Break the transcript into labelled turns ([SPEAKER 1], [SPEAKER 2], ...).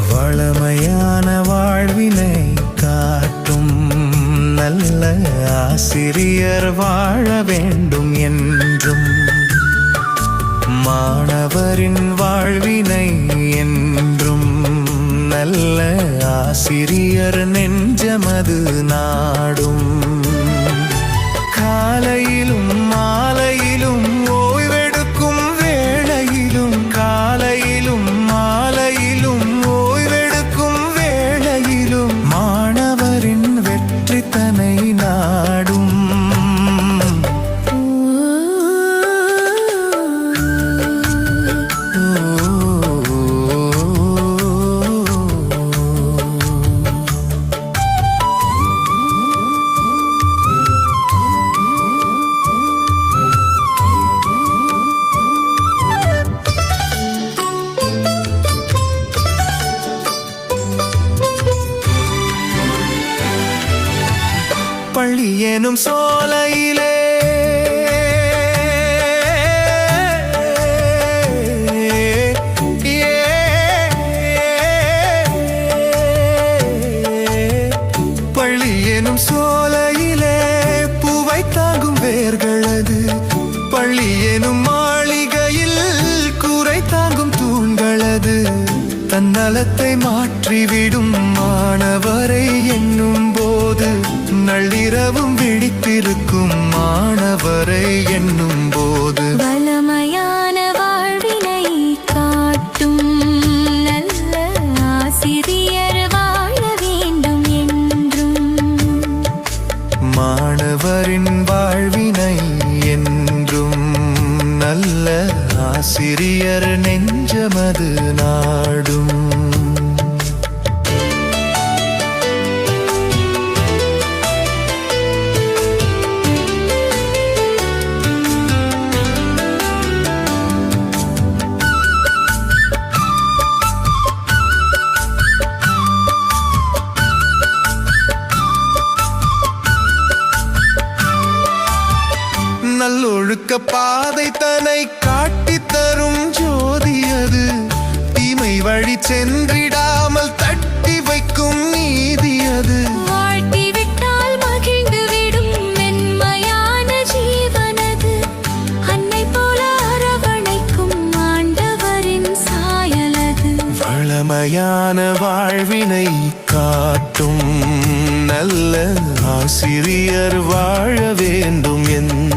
[SPEAKER 1] வளமையான வாழ்வினை காட்டும் நல்ல ஆசிரியர் வாழ வேண்டும் என்றும் மாணவரின் வாழ்வினை என்றும் நல்ல ஆசிரியர் நெஞ்சமது நாடும். காலையிலும் மாலையிலும் ஓய்வெடுக்கும் வேளையிலும் காலையிலும் மாலையிலும் ஓய்வெடுக்கும் வேளையிலும் மாணவரின் வெற்றி தனை நாடும். பள்ளி எனும் சோலையிலே பள்ளி எனும் சோலையிலே பூவை தாங்கும் வேர்களது. பள்ளி எனும் மாளிகையில் கூரை தாங்கும் தூண்களது. தன்னலத்தை மாற்றிவிடும் மாணவரை எண்ணும் போது நள்ளிரவும் விழித்திருக்கும் மாணவரை எண்ணும் போது
[SPEAKER 2] வளமையான வாழ்வினை காட்டும் நல்ல ஆசிரியர் வாழ வேண்டும் என்றும்
[SPEAKER 1] மாணவரின் வாழ்வினை என்றும் நல்ல ஆசிரியர் நெஞ்சமது நாடும். நல்லொழுக்க பாதை தன்னை காட்டித் தரும் ஜோதி அது. தீமை வழி சென்றிடாமல் தட்டி வைக்கும் நீதி அது.
[SPEAKER 2] வாழ்த்தி விட்டால் மகிழ்ந்து விடும் மென்மையான ஜீவனது. அன்னை போல அரவணைக்கும் ஆண்டவரின் சாயலது.
[SPEAKER 1] வளமையான வாழ்வினை காட்டும் நல்ல ஆசிரியர் வாழ வேண்டும் என்று